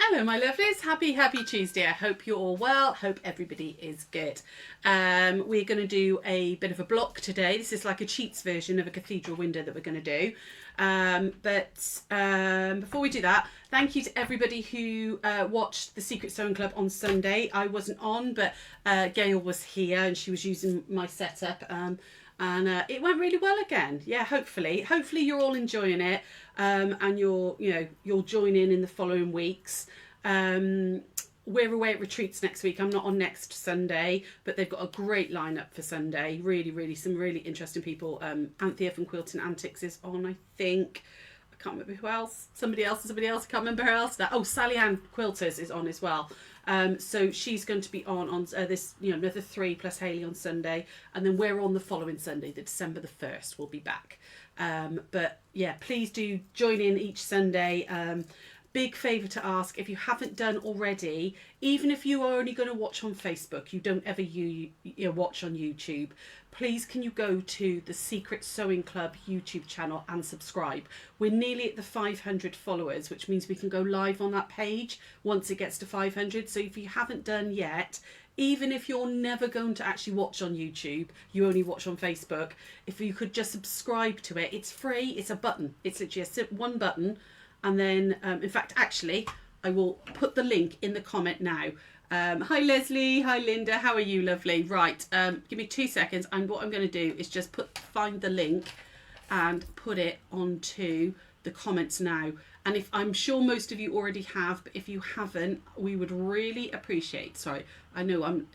Hello my lovelies, happy Tuesday. I hope you're all well, hope everybody is good. We're going to do a bit of a block today. This is like a cheats version of a cathedral window that we're going to do. Before we do that, thank you to everybody who watched the Secret Sewing Club on Sunday. I wasn't on, but Gail was here and she was using my setup. And it went really well again. Yeah, hopefully you're all enjoying it, and you'll join in the following weeks. We're away at retreats next week. I'm not on next Sunday, but they've got a great lineup for Sunday. Really some really interesting people. Anthea from Quilting Antics is on, I think. I can't remember who else. Somebody else. I can't remember who else. Oh, Sally Ann Quilters is on as well. So she's going to be on this, another 3 plus Hayley on Sunday, and then we're on the following Sunday, the December the 1st. We'll be back. But yeah, please do join in each Sunday. Big favour to ask, if you haven't done already, even if you are only going to watch on Facebook, you don't ever watch on YouTube, please can you go to the Secret Sewing Club YouTube channel and subscribe. We're nearly at the 500 followers, which means we can go live on that page once it gets to 500. So if you haven't done yet, even if you're never going to actually watch on YouTube, you only watch on Facebook, if you could just subscribe to it, it's free, it's a button, it's literally one button. And then, in fact, actually, I will put the link in the comment now. Hi, Leslie. Hi, Linda. How are you, lovely? Right. Give me 2 seconds. What I'm going to do is just find the link and put it onto the comments now. And I'm sure most of you already have, but if you haven't, we would really appreciate. Sorry, I know I'm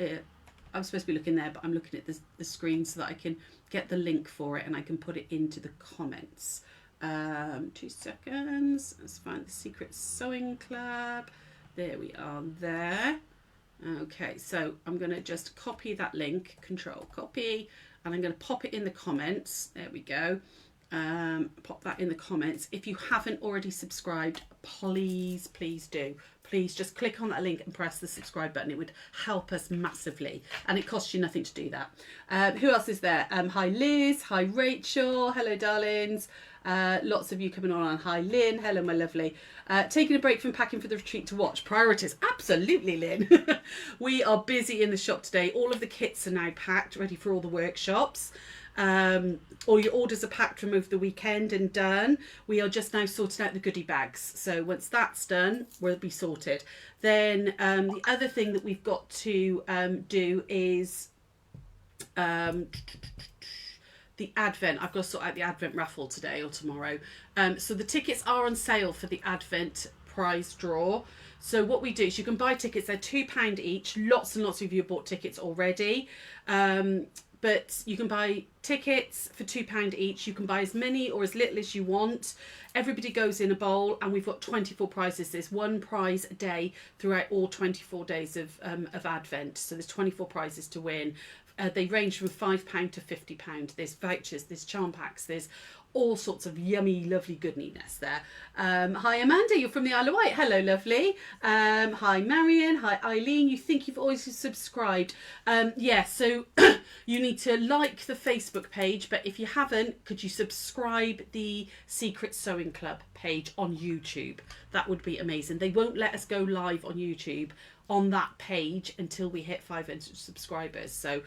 supposed to be looking there, but I'm looking at the screen so that I can get the link for it and I can put it into the comments. 2 seconds. Let's find the Secret Sewing Club. There we are there. Okay, so I'm going to just copy that link, control copy, and I'm going to pop it in the comments. There we go. Pop that in the comments. If you haven't already subscribed, please do. Please just click on that link and press the subscribe button. It would help us massively, and it costs you nothing to do that. Who else is there? Hi Liz, hi Rachel, hello darlings. Lots of you coming on. Hi Lynn, hello my lovely. Taking a break from packing for the retreat to watch. Priorities, absolutely Lynn. We are busy in the shop today. All of the kits are now packed, ready for all the workshops. All your orders are packed from over the weekend and done. We are just now sorting out the goodie bags. So once that's done, we'll be sorted. Then the other thing that we've got to do is the Advent. I've got to sort out the Advent raffle today or tomorrow. So the tickets are on sale for the Advent prize draw. So what we do is you can buy tickets. They're £2 each. Lots and lots of you have bought tickets already. But you can buy tickets for £2 each. You can buy as many or as little as you want. Everybody goes in a bowl, and we've got 24 prizes. There's one prize a day throughout all 24 days of Advent. So there's 24 prizes to win. They range from £5 to £50. There's vouchers, there's charm packs, there's all sorts of yummy, lovely goodness there. Hi Amanda, you're from the Isle of Wight. Hello, lovely. Hi Marion. Hi Eileen. You think you've always subscribed? Yeah, so you need to like the Facebook page, but if you haven't, could you subscribe the Secret Sewing Club page on YouTube? That would be amazing. They won't let us go live on YouTube on that page until we hit 500 subscribers. So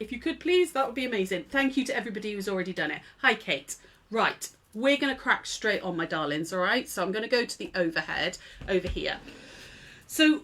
if you could please, that would be amazing. Thank you to everybody who's already done it. Hi Kate. Right, we're going to crack straight on, my darlings. All right, so I'm going to go to the overhead over here. So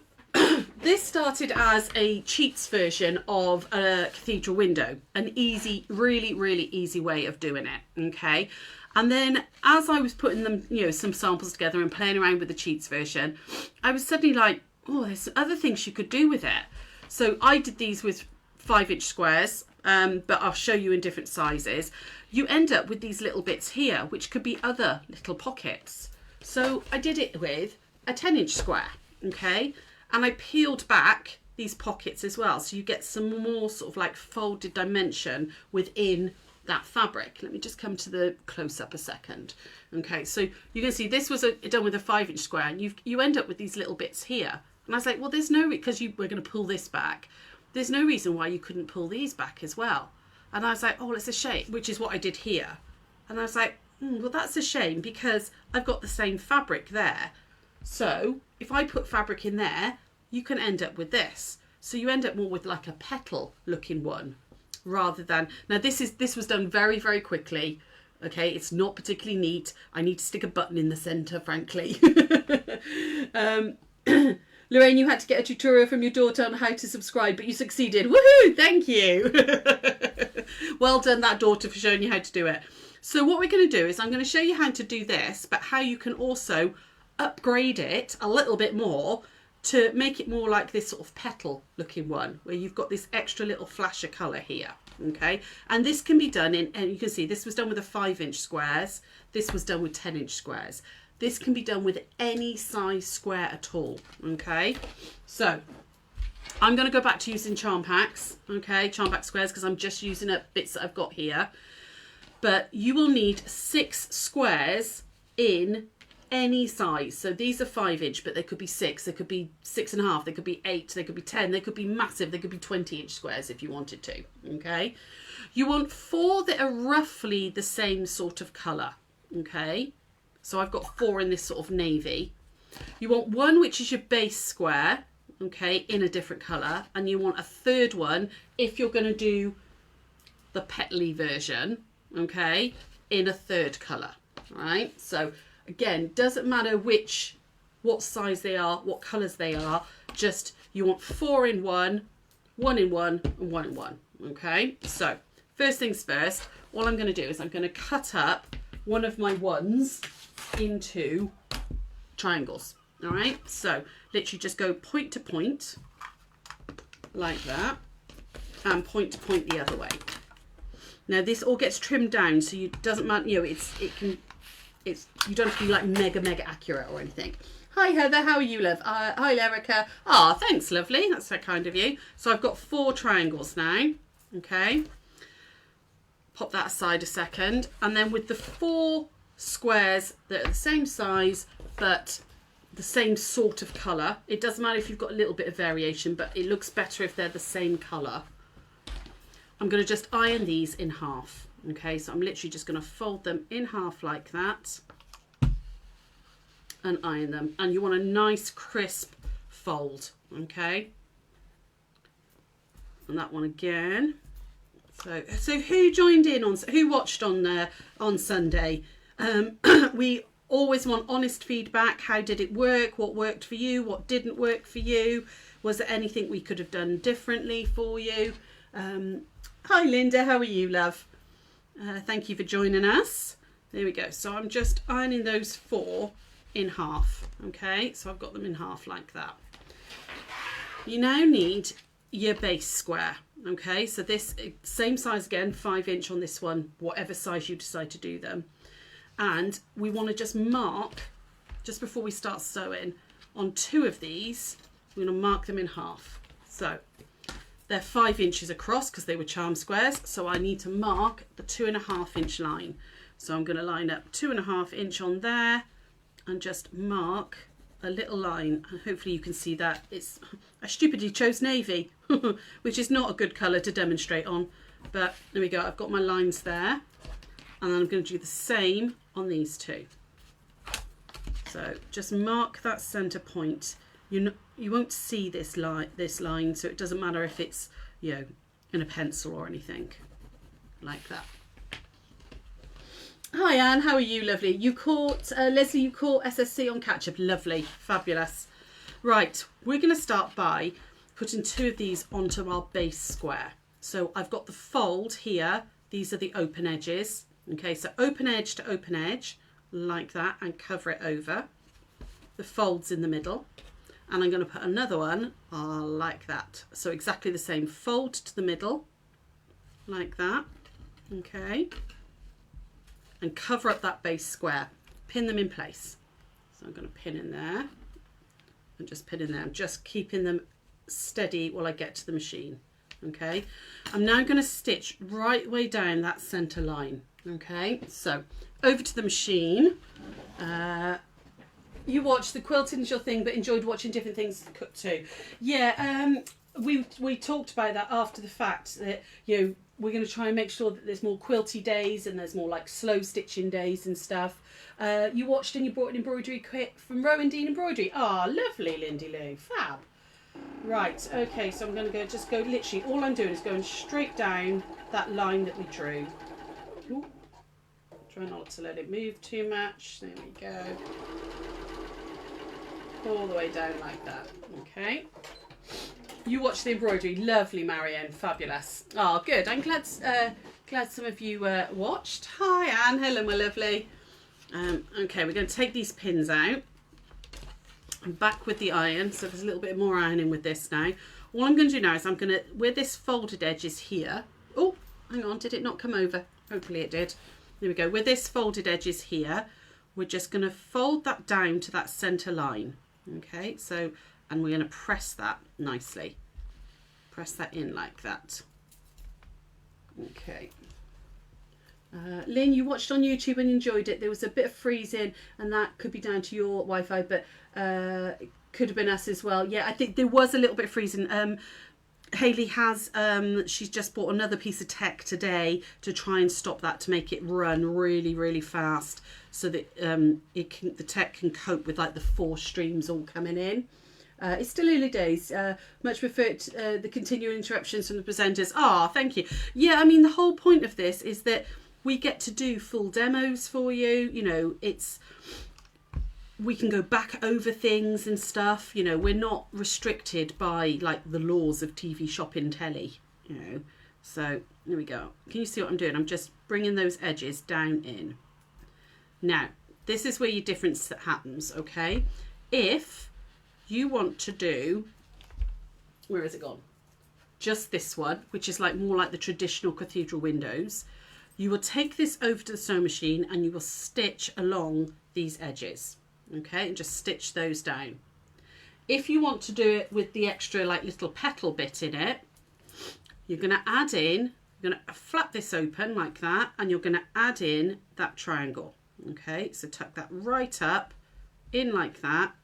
this started as a cheats version of a cathedral window, an easy, really easy way of doing it. Okay, and then as I was putting them, some samples together and playing around with the cheats version, I was suddenly like, oh, there's other things you could do with it. So I did these with 5-inch squares, but I'll show you in different sizes. You end up with these little bits here, which could be other little pockets. So I did it with a 10-inch square, okay? And I peeled back these pockets as well. So you get some more sort of like folded dimension within that fabric. Let me just come to the close-up a second. Okay, so you can see this was done with a 5-inch square, and you end up with these little bits here. And I was like, well, there's no, because we're going to pull this back. There's no reason why you couldn't pull these back as well. And I was like, oh, it's a shame, which is what I did here. And I was like, well, that's a shame because I've got the same fabric there. So if I put fabric in there, you can end up with this. So you end up more with like a petal looking one rather than, now this was done very, very quickly. Okay, it's not particularly neat. I need to stick a button in the centre, frankly. Lorraine, you had to get a tutorial from your daughter on how to subscribe, but you succeeded. Woohoo! Thank you. Well done, that daughter, for showing you how to do it. So what we're going to do is I'm going to show you how to do this, but how you can also upgrade it a little bit more to make it more like this sort of petal looking one, where you've got this extra little flash of colour here. Okay, and this can be done in, and you can see this was done with a 5-inch squares, this was done with 10-inch squares. This can be done with any size square at all. Okay, so I'm going to go back to using charm packs, okay, charm pack squares, because I'm just using up bits that I've got here. But you will need 6 squares in any size. So these are 5-inch, but they could be 6, they could be 6.5, they could be 8, they could be 10, they could be massive, they could be 20-inch squares if you wanted to. Okay, you want 4 that are roughly the same sort of colour. Okay, so I've got 4 in this sort of navy. You want 1 which is your base square, okay, in a different colour, and you want a 3rd one if you're going to do the petally version, okay, in a 3rd colour. Right, so again, doesn't matter what size they are, what colours they are, just you want 4 in 1, 1 in 1, and 1 in 1. Okay, so first things first, all I'm going to do is I'm going to cut up one of my ones into triangles. All right, so literally just go point to point like that, and point to point the other way. Now this all gets trimmed down, so it doesn't matter, you know, you don't have to be like mega accurate or anything. Hi Heather, how are you, love? Hi Erica. Ah, thanks, lovely. That's so kind of you. So I've got 4 triangles now. Okay. Pop that aside a second. And then with the 4 squares that are the same size, but the same sort of colour. It doesn't matter if you've got a little bit of variation, but it looks better if they're the same colour. I'm going to just iron these in half. Okay, so I'm literally just going to fold them in half like that and iron them. And you want a nice crisp fold, okay? And that one again. So who joined in on, who watched on Sunday? We always want honest feedback. How did it work? What worked for you? What didn't work for you? Was there anything we could have done differently for you? Hi Linda, how are you, love? Thank you for joining us. There we go. So I'm just ironing those 4 in half. Okay, so I've got them in half like that. You now need your base square. Okay, so this same size again, 5-inch on this one, whatever size you decide to do them. And we want to just mark, just before we start sewing, on 2 of these, we're going to mark them in half. So they're 5 inches across because they were charm squares. So I need to mark the 2.5-inch line. So I'm going to line up 2.5 inch on there and just mark a little line. And hopefully you can see that. I stupidly chose navy, which is not a good colour to demonstrate on. But there we go. I've got my lines there. And then I'm going to do the same on these 2. So just mark that centre point. You won't see this line, so it doesn't matter if it's, you know, in a pencil or anything like that. Hi Anne, how are you, lovely? You caught, Leslie, you caught SSC on catch-up. Lovely, fabulous. Right, we're going to start by putting 2 of these onto our base square. So I've got the fold here. These are the open edges. Okay, so open edge to open edge, like that, and cover it over. The fold's in the middle. And I'm going to put another one like that. So exactly the same, fold to the middle, like that, okay, and cover up that base square, pin them in place. So I'm going to pin in there, and just pin in there. I'm just keeping them steady while I get to the machine, okay. I'm now going to stitch right way down that centre line, okay. So over to the machine. You watched the quilting's your thing, but enjoyed watching different things cook too. Yeah, we talked about that after the fact, that, you know, we're going to try and make sure that there's more quilty days and there's more like slow stitching days and stuff. You watched and you bought an embroidery kit from Rowan Dean Embroidery. Ah, lovely, Lindy Lou. Fab. Right, okay, so I'm going to just go, literally, all I'm doing is going straight down that line that we drew. Ooh. Try not to let it move too much. There we go. All the way down like that. Okay. You watched the embroidery. Lovely, Marianne. Fabulous. Oh, good. I'm glad some of you watched. Hi, Anne. Hello, my lovely. Okay, we're going to take these pins out. I'm back with the iron, so there's a little bit more ironing with this now. All I'm going to do now is I'm going to, where this folded edge is here. Oh, hang on. Did it not come over? Hopefully it did. There we go. Where this folded edge is here, we're just going to fold that down to that centre line. Okay, so, and we're going to press that nicely. Press that in like that. Okay. Lynn, you watched on YouTube and enjoyed it. There was a bit of freezing, and that could be down to your Wi-Fi, but it could have been us as well. Yeah, I think there was a little bit of freezing. Hayley has, she's just bought another piece of tech today to try and stop that, to make it run really, really fast, so that the tech can cope with like the 4 streams all coming in. It's still early days. Much prefer the continuing interruptions from the presenters. Ah, thank you. Yeah, I mean, the whole point of this is that we get to do full demos for you. You know, we can go back over things and stuff. You know, we're not restricted by like the laws of TV shopping telly, you know. So there we go. Can you see what I'm doing? I'm just bringing those edges down in. Now, this is where your difference happens, okay? If you want to do, where has it gone? Just this one, which is like more like the traditional cathedral windows. You will take this over to the sewing machine and you will stitch along these edges, okay? And just stitch those down. If you want to do it with the extra like little petal bit in it, you're going to add in, you're going to flap this open like that, and you're going to add in that triangle, okay? So tuck that right up in like that,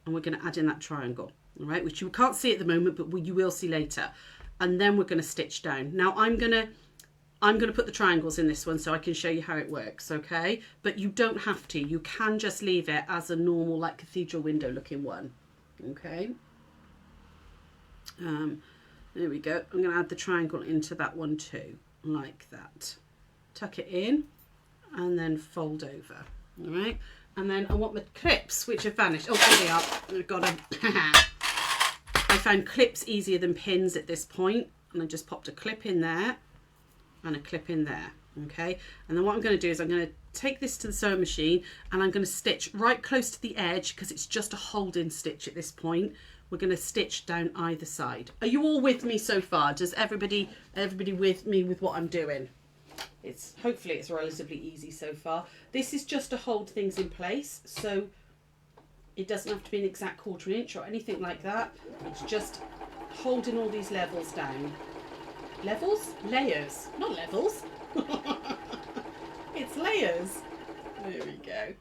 and we're going to add in that triangle, all right, which you can't see at the moment, but you will see later. And then we're going to stitch down. Now I'm going to put the triangles in this one so I can show you how it works, okay? But you don't have to. You can just leave it as a normal like cathedral window looking one, okay? There we go. I'm going to add the triangle into that one too, like that. Tuck it in and then fold over, all right? And then I want the clips, which have vanished. Oh, there they are. I've got them. I found clips easier than pins at this point, and I just popped a clip in there and a clip in there, okay? And then what I'm going to do is I'm going to take this to the sewing machine and I'm going to stitch right close to the edge, because it's just a hold-in stitch at this point. We're going to stitch down either side. Are you all with me so far? Does everybody with me with what I'm doing? Hopefully it's relatively easy so far. This is just to hold things in place, so it doesn't have to be an exact 1/4 inch or anything like that. It's just holding all these levels down. Levels? Layers, not levels. It's layers. There we go.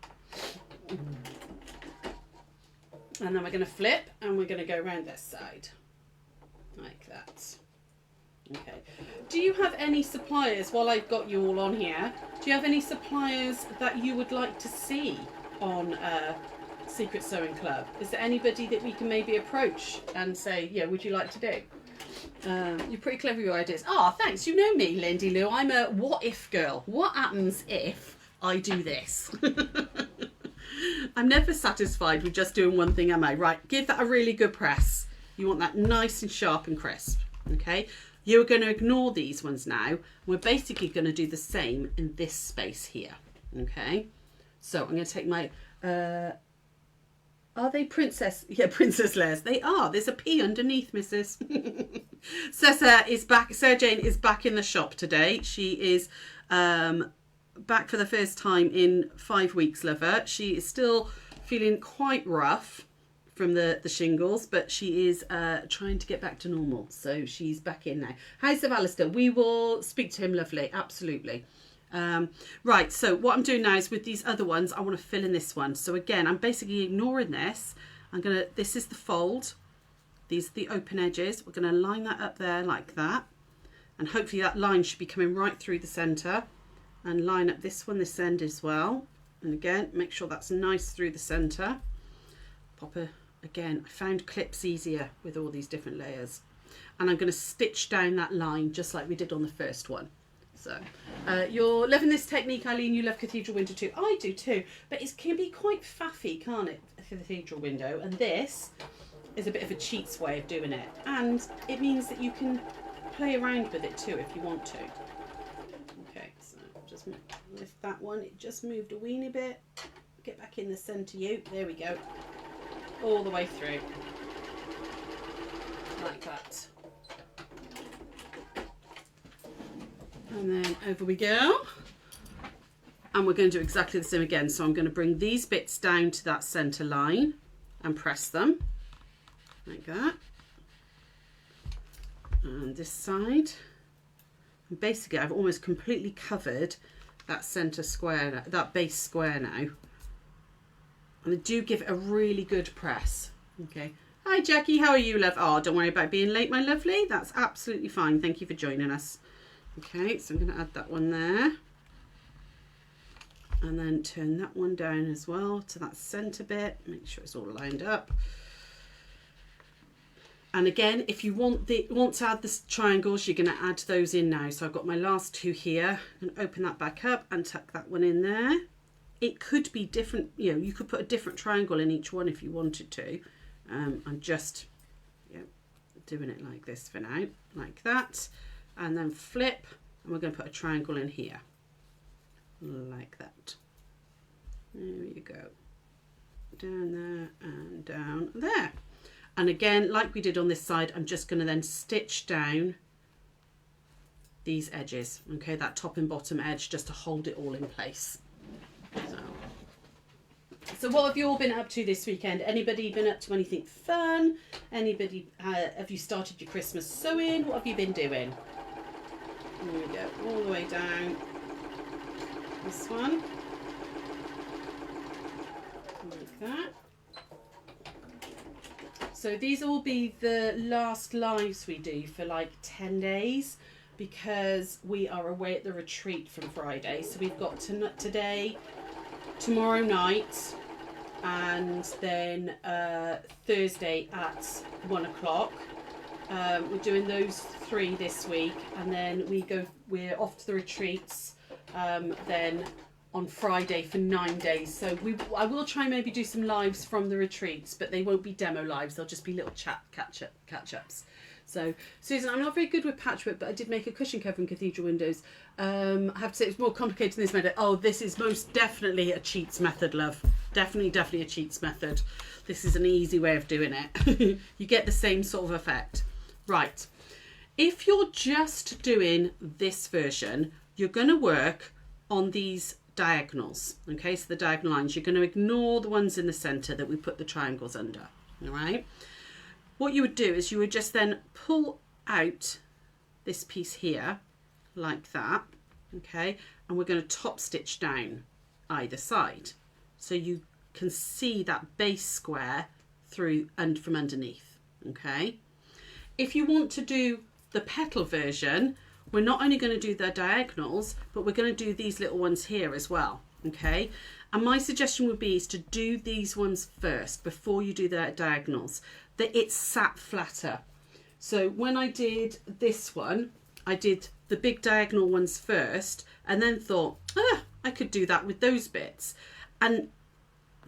And then we're going to flip and we're going to go around this side like that. Okay. Do you have any suppliers, while I've got you all on here, do you have any suppliers that you would like to see on Secret Sewing Club? Is there anybody that we can maybe approach and say, yeah, would you like to do? You're pretty clever with your ideas. Oh, thanks. You know me, Lindy Lou. I'm a what if girl. What happens if I do this? I'm never satisfied with just doing one thing, am I? Right, give that a really good press. You want that nice and sharp and crisp, okay? You're going to ignore these ones now. We're basically going to do the same in this space here, okay? So I'm going to take my, are they princess? Yeah, princess layers. They are. There's a P underneath, missus. Sarah Jane is back in the shop today. She is back for the first time in 5 weeks, lover. She is still feeling quite rough from the shingles, but she is trying to get back to normal, so she's back in now. How's the Alistair? We will speak to him, lovely, absolutely. Right, so what I'm doing now is with these other ones, I want to fill in this one. So again, I'm basically ignoring this. This is the fold, these are the open edges. We're going to line that up there like that, and hopefully that line should be coming right through the centre, and line up this one this end as well, and again make sure that's nice through the centre. Pop a, again, I found clips easier with all these different layers, and I'm going to stitch down that line just like we did on the first one. So you're loving this technique, Eileen. You love Cathedral Window too. I do too, but it can be quite faffy, can't it, Cathedral Window? And this is a bit of a cheats way of doing it, and it means that you can play around with it too if you want to. Okay, so just lift that one. It just moved a weeny bit. Get back in the centre, you. There we go. All the way through. Like that. And then over we go. And we're going to do exactly the same again. So I'm going to bring these bits down to that centre line and press them. Like that. And this side. And basically I've almost completely covered that centre square, that base square now. And I do give it a really good press. Okay. Hi Jackie, how are you, love? Oh, don't worry about being late, my lovely. That's absolutely fine. Thank you for joining us. Okay, so I'm going to add that one there. And then turn that one down as well to that centre bit. Make sure it's all lined up. And again, if you want to add the triangles, you're going to add those in now. So I've got my last two here. I'm going to open that back up and tuck that one in there. It could be different, you know, you could put a different triangle in each one if you wanted to. I'm just doing it like this for now, like that. And then flip, and we're going to put a triangle in here, like that. There you go. Down there and down there. And again, like we did on this side, I'm just going to then stitch down these edges, okay, that top and bottom edge, just to hold it all in place. So what have you all been up to this weekend? Anybody been up to anything fun? Anybody, have you started your Christmas sewing? What have you been doing? There we go, all the way down this one, like that. So these will be the last lives we do for like 10 days because we are away at the retreat from Friday. So we've got today, tomorrow night, and then Thursday at 1 o'clock. We're doing those 3 this week, and then we're off to the retreats then on Friday for 9 days. So I will try and maybe do some lives from the retreats, but they won't be demo lives. They'll just be little catch-ups. So Susan, I'm not very good with patchwork, but I did make a cushion cover in Cathedral Windows. I have to say it's more complicated than this method. Oh, this is most definitely a cheats method, love. Definitely a cheats method. This is an easy way of doing it. You get the same sort of effect. Right. If you're just doing this version, you're going to work on these diagonals. Okay, so the diagonal lines, you're going to ignore the ones in the center that we put the triangles under. All right. What you would do is you would just then pull out this piece here like that. Okay, and we're going to top stitch down either side so you can see that base square through and from underneath. Okay, if you want to do the petal version, we're not only going to do the diagonals, but we're going to do these little ones here as well. Okay, and my suggestion would be is to do these ones first before you do the diagonals, that it sat flatter. So when I did this one, I did the big diagonal ones first, and then thought, I could do that with those bits, and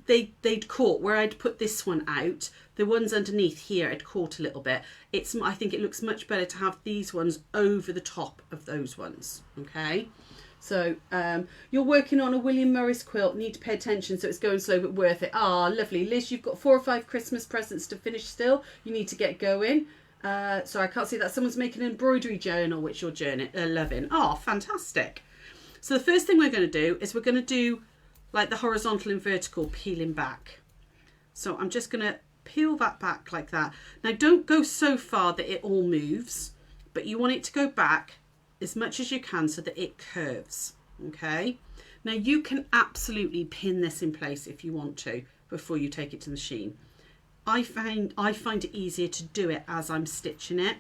they'd caught where I'd put this one out. The ones underneath here had caught a little bit. I think it looks much better to have these ones over the top of those ones. Okay, so you're working on a William Morris quilt, need to pay attention, so it's going slow but worth it. Ah, lovely. Liz, you've got 4 or 5 Christmas presents to finish still. You need to get going. So I can't see that. Someone's making an embroidery journal, which you're loving. Oh, fantastic. So the first thing we're going to do is we're going to do like the horizontal and vertical peeling back. So I'm just going to peel that back like that. Now don't go so far that it all moves, but you want it to go back as much as you can so that it curves. Okay, now you can absolutely pin this in place if you want to before you take it to the machine. I find it easier to do it as I'm stitching it.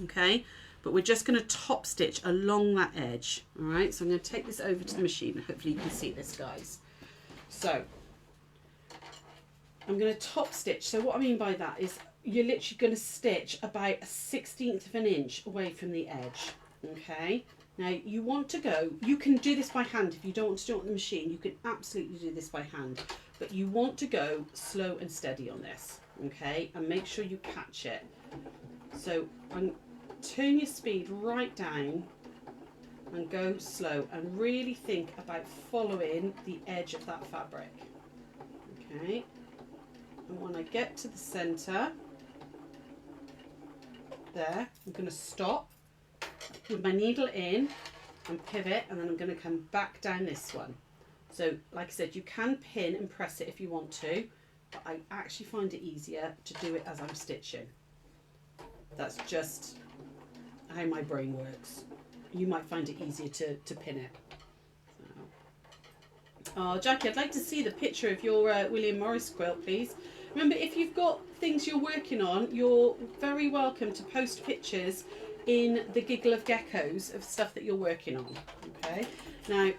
Okay, but we're just going to top stitch along that edge. All right, so I'm going to take this over to the machine and hopefully you can see this, guys. So I'm going to top stitch. So what I mean by that is you're literally going to stitch about a 1/16 of an inch away from the edge. Okay, now you want to go, you can do this by hand if you don't want to do it on the machine, you can absolutely do this by hand, but you want to go slow and steady on this, okay, and make sure you catch it. So turn your speed right down and go slow and really think about following the edge of that fabric. Okay, and when I get to the centre there, I'm going to stop with my needle in and pivot, and then I'm going to come back down this one. So like I said, you can pin and press it if you want to, but I actually find it easier to do it as I'm stitching. That's just how my brain works. You might find it easier to pin it. So. Oh, Jackie, I'd like to see the picture of your William Morris quilt, please. Remember, if you've got things you're working on, you're very welcome to post pictures in the Giggle of Geckos of stuff that you're working on. Okay, now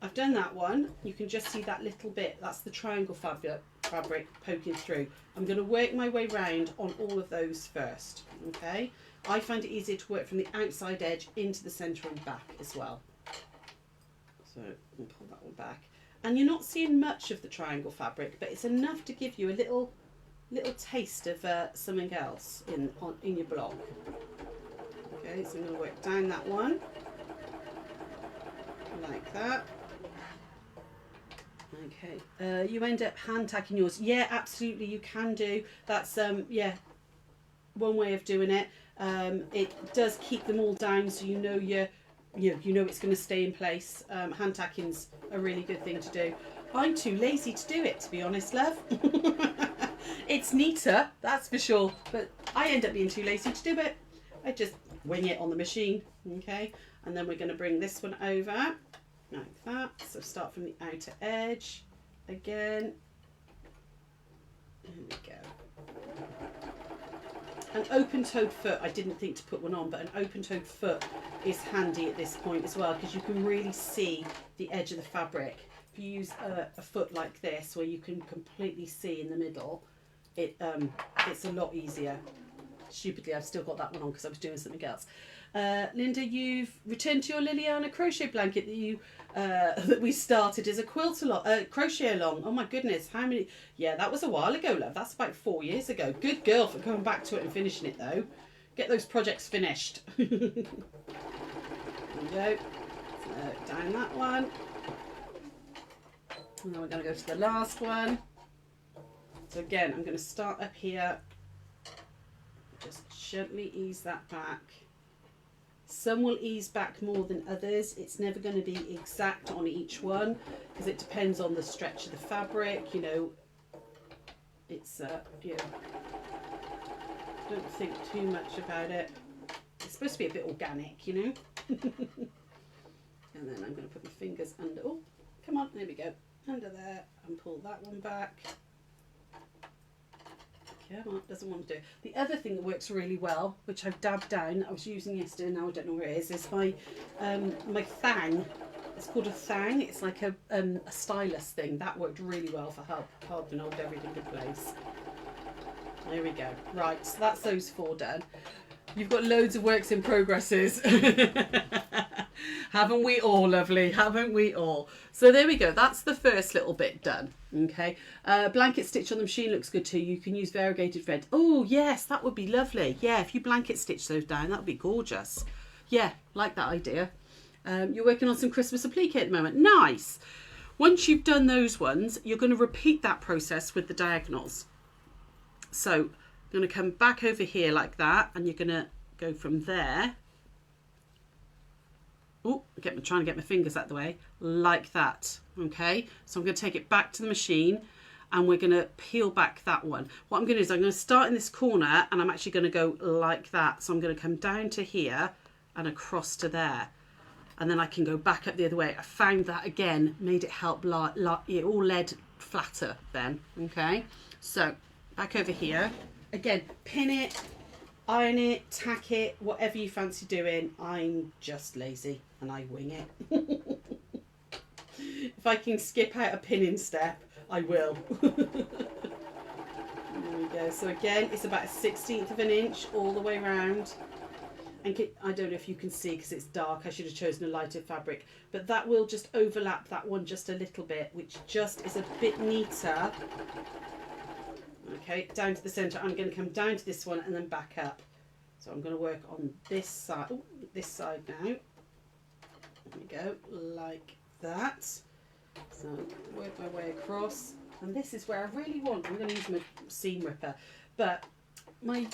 I've done that one. You can just see that little bit. That's the triangle fabric poking through. I'm going to work my way round on all of those first. Okay, I find it easier to work from the outside edge into the centre and back as well. So I'll pull that one back. And you're not seeing much of the triangle fabric, but it's enough to give you a little taste of something else in your block. Okay, so I'm going to work down that one like that. Okay, you end up hand tacking yours. Yeah, absolutely, you can do. That's yeah, one way of doing it. It does keep them all down, so you know it's going to stay in place. Hand tacking's a really good thing to do. I'm too lazy to do it, to be honest, love. It's neater, that's for sure, but I end up being too lazy to do it. I just wing it on the machine. Okay, and then we're going to bring this one over like that. So start from the outer edge again. There we go. An open-toed foot, I didn't think to put one on, but an open-toed foot is handy at this point as well, because you can really see the edge of the fabric. If you use a foot like this, where you can completely see in the middle, it's a lot easier. Stupidly, I've still got that one on because I was doing something else. Linda, you've returned to your Liliana crochet blanket that you that we started as a crochet along. Oh my goodness, how many? Yeah, that was a while ago, love. That's about 4 years ago. Good girl for coming back to it and finishing it though. Get those projects finished. There we go. So, down that one. And then we're going to go to the last one. So again, I'm going to start up here. Just gently ease that back. Some will ease back more than others. It's never going to be exact on each one because it depends on the stretch of the fabric. You know, it's you know, don't think too much about it. It's supposed to be a bit organic, you know. And then I'm going to put my fingers under. Oh, come on, there we go. Under there, and pull that one back. Come on, doesn't want to do. The other thing that works really well, which I've dabbed down, I was using yesterday, now I don't know where it is my my thang. It's called a thang. It's like a stylus thing. That worked really well for helping hold everything in place. There we go. Right, so that's those 4 done. You've got loads of works in progresses. Haven't we all, lovely? Haven't we all? So there we go. That's the first little bit done. Okay. Blanket stitch on the machine looks good too. You can use variegated thread. Oh, yes, that would be lovely. Yeah, if you blanket stitch those down, that would be gorgeous. Yeah, like that idea. You're working on some Christmas applique at the moment. Nice. Once you've done those ones, you're going to repeat that process with the diagonals. So I'm going to come back over here like that, and you're going to go from there. Oh, trying to get my fingers out the way, like that. Okay, so I'm going to take it back to the machine and we're going to peel back that one. What I'm going to do is I'm going to start in this corner and I'm actually going to go like that. So I'm going to come down to here and across to there. And then I can go back up the other way. I found that again, made it help, it all led flatter then. Okay, so back over here. Again, pin it. iron it, tack it, whatever you fancy doing. I'm just lazy and I wing it. If I can skip out a pinning step, I will. There we go. So again, it's about a 1/16 of an inch all the way around. And I don't know if you can see because it's dark. I should have chosen a lighter fabric. But that will just overlap that one just a little bit, which just is a bit neater. Okay, down to the centre. I'm going to come down to this one and then back up. So I'm going to work on this side. Oh, this side now. There we go, like that. So work my way across. And this is where I really want, I'm going to use my seam ripper. But my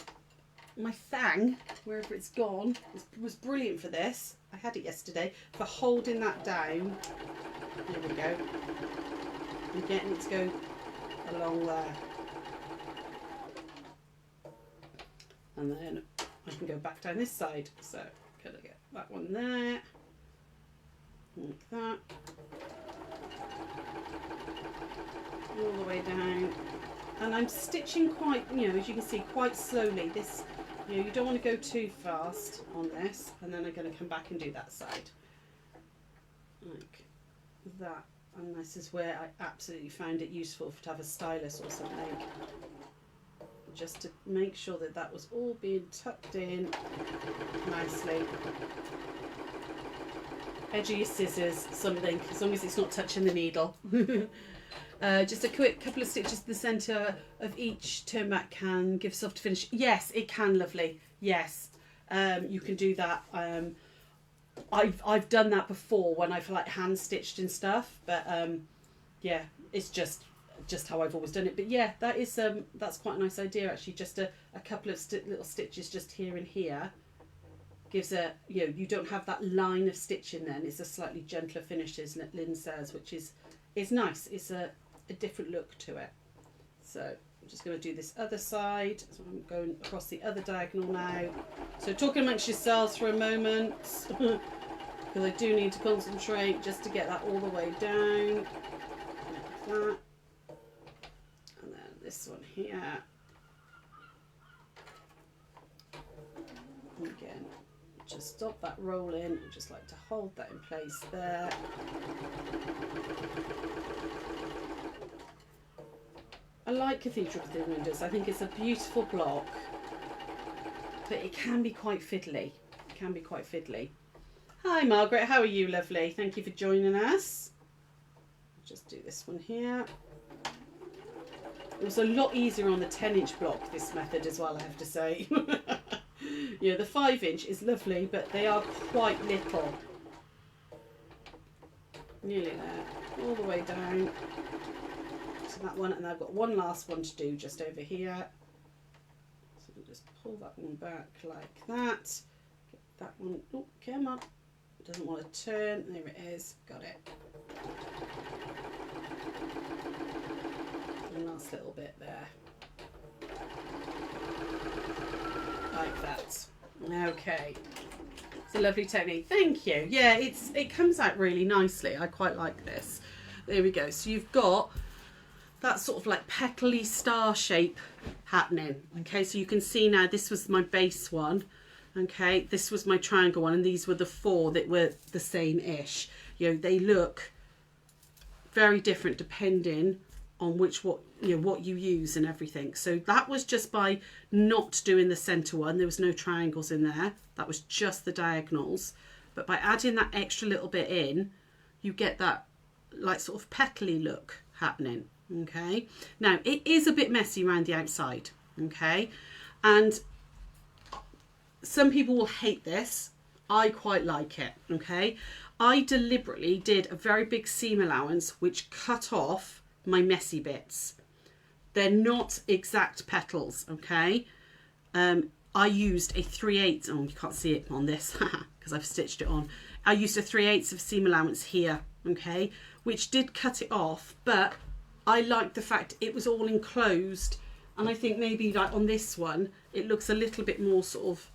thang, wherever it's gone, was brilliant for this. I had it yesterday for holding that down. There we go. And getting it to go along there. And then I can go back down this side. So I'm going to get that one there. Like that. All the way down. And I'm stitching quite, you know, as you can see, quite slowly. This, you know, you don't want to go too fast on this. And then I'm going to come back and do that side. Like that. And this is where I absolutely found it useful to have a stylus or something. Just to make sure that that was all being tucked in nicely. Edge of your scissors, something, as long as it's not touching the needle. Just a quick couple of stitches to the centre of each turn back can give soft finish. Yes, it can, lovely. Yes, you can do that. I've done that before when I've like hand stitched and stuff, but yeah, it's just how I've always done it. But yeah, that is that's quite a nice idea actually. Just a couple of little stitches just here and here gives a, you know, you don't have that line of stitching then. It's a slightly gentler finish, as Lynn says, which is nice. It's a different look to it. So I'm just going to do this other side. So I'm going across the other diagonal now. So talking amongst yourselves for a moment, because I do need to concentrate just to get that all the way down. Like that. And then this one here. Again, just stop that rolling. I just like to hold that in place there. I like Cathedral Windows. I think it's a beautiful block, but it can be quite fiddly. It can be quite fiddly. Hi Margaret, how are you, lovely? Thank you for joining us. Just do this one here. It was a lot easier on the 10-inch block, this method as well, I have to say. You know, the 5-inch is lovely, but they are quite little. Nearly there, all the way down to that one, and I've got one last one to do just over here. So we'll just pull that one back like that. Get that one, oh, come on. It doesn't want to turn, there it is, got it. And last little bit there. Like that. Okay. It's a lovely technique. Thank you. Yeah, it comes out really nicely. I quite like this. There we go. So you've got that sort of like petally star shape happening. Okay, so you can see now this was my base one. Okay, this was my triangle one, and these were the 4 that were the same-ish. You know, they look very different depending on what you use and everything. So that was just by not doing the center one. There was no triangles in there. That was just the diagonals. But by adding that extra little bit in, you get that like sort of petally look happening. Okay. Now it is a bit messy around the outside. Okay. And some people will hate this. I quite like it. Okay. I deliberately did a very big seam allowance which cut off my messy bits. They're not exact petals, okay? I used a 3/8, oh, you can't see it on this because I've stitched it on. I used a 3/8 of seam allowance here, okay? Which did cut it off, but I like the fact it was all enclosed, and I think maybe like on this one, it looks a little bit more sort of,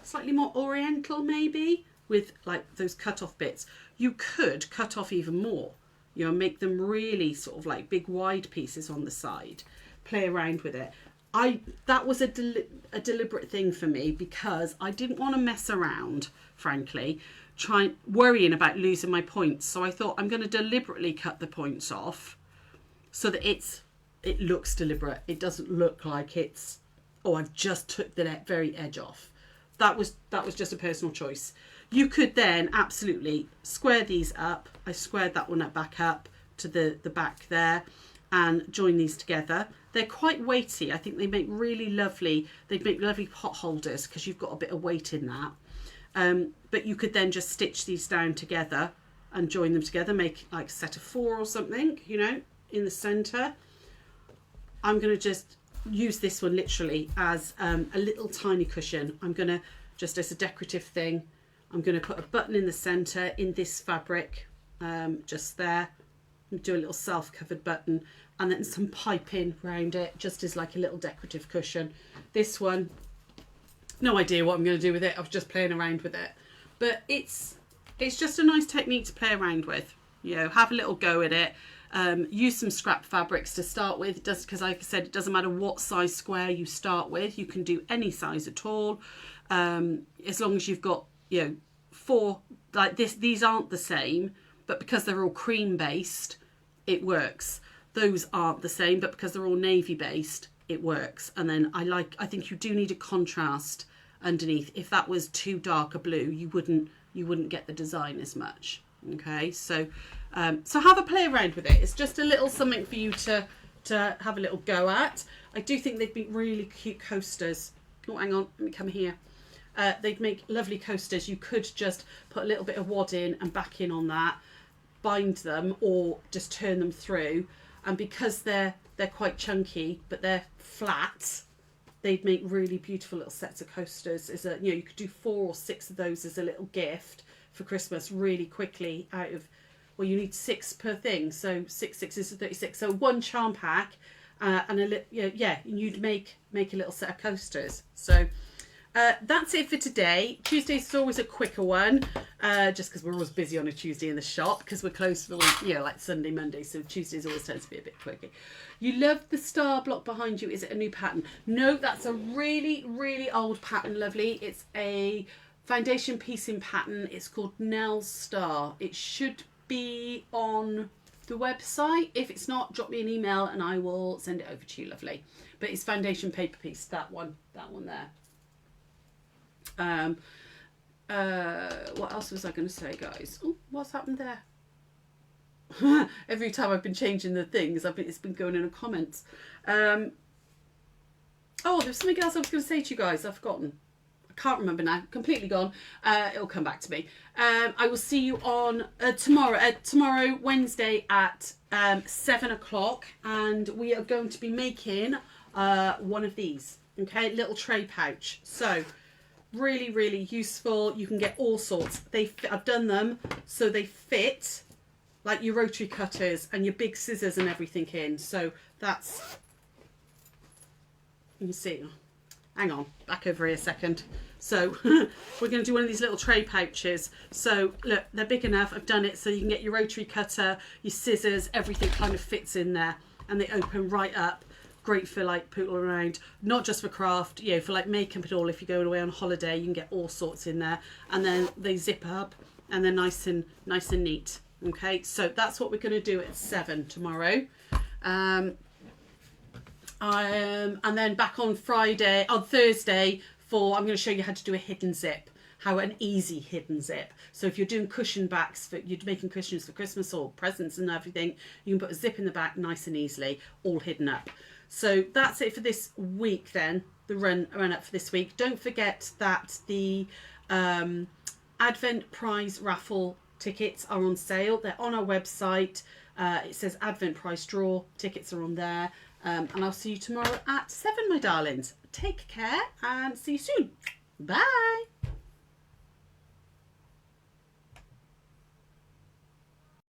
slightly more oriental maybe, with like those cut off bits. You could cut off even more, you know, make them really sort of like big wide pieces on the side, play around with it. that was a deliberate thing for me, because I didn't want to mess around, frankly, worrying about losing my points. So I thought, I'm going to deliberately cut the points off so that it looks deliberate. It doesn't look like it's, oh, I've just took the very edge off. That was just a personal choice. You could then absolutely square these up. I squared that one back up to the back there and join these together. They're quite weighty. I think they make really lovely, they make lovely pot holders because you've got a bit of weight in that. But you could then just stitch these down together and join them together, make like a set of 4 or something, you know, in the centre. I'm going to just use this one literally as a little tiny cushion. I'm going to, just as a decorative thing, I'm going to put a button in the centre in this fabric, just there. Do a little self-covered button, and then some piping around it, just as like a little decorative cushion. This one, no idea what I'm going to do with it. I was just playing around with it, but it's just a nice technique to play around with. You know, have a little go at it. Use some scrap fabrics to start with. It does, because like I said, it doesn't matter what size square you start with. You can do any size at all, as long as you've got, you know, 4 like this. These aren't the same, but because they're all cream based, it works. Those aren't the same, but because they're all navy based, it works. And then I think you do need a contrast underneath. If that was too dark a blue, you wouldn't get the design as much. Okay, so have a play around with it. It's just a little something for you to have a little go at. I do think they'd be really cute coasters. Oh, hang on, let me come here. They'd make lovely coasters. You could just put a little bit of wad in and back in on that, bind them, or just turn them through. And because they're quite chunky, but they're flat, they'd make really beautiful little sets of coasters. You could do 4 or 6 of those as a little gift for Christmas really quickly out of, well, you need 6 per thing, so 6 is 36. So 1 charm pack, and you'd make a little set of coasters. So that's it for today. Tuesdays is always a quicker one, just because we're always busy on a Tuesday in the shop, because we're closed for the week, you know, like Sunday, Monday, so Tuesdays always tends to be a bit quicker. You love the star block behind you. Is it a new pattern? No, that's a really, really old pattern, lovely. It's a foundation piecing pattern. It's called Nell's Star. It should be on the website. If it's not, drop me an email and I will send it over to you, lovely. But it's foundation paper piece, that one there. What else was I going to say, guys? Oh, what's happened there? Every time I've been changing the things, it's been going in the comments. Oh, there's something else I was going to say to you guys. I've forgotten. I can't remember now. Completely gone. It'll come back to me. I will see you on tomorrow, Wednesday at 7 o'clock, and we are going to be making one of these. Okay, little tray pouch. So really, really useful. You can get all sorts. I've done them so they fit like your rotary cutters and your big scissors and everything in. So that's, you can see, hang on, back over here a second. So we're going to do one of these little tray pouches. So look, they're big enough. I've done it so you can get your rotary cutter, your scissors, everything kind of fits in there, and they open right up. Great for like poodle around, not just for craft, you know, for like makeup and all. If you're going away on holiday, you can get all sorts in there, and then they zip up and they're nice and neat. Okay, so that's what we're going to do at 7 tomorrow. And then back on Thursday I'm going to show you how to do a hidden zip, an easy hidden zip. So if you're doing cushion backs, you're making cushions for Christmas or presents and everything, you can put a zip in the back nice and easily, all hidden up. So that's it for this week then, the run up for this week. Don't forget that the Advent prize raffle tickets are on sale. They're on our website. It says Advent prize draw. Tickets are on there. And I'll see you tomorrow at 7, my darlings. Take care and see you soon. Bye.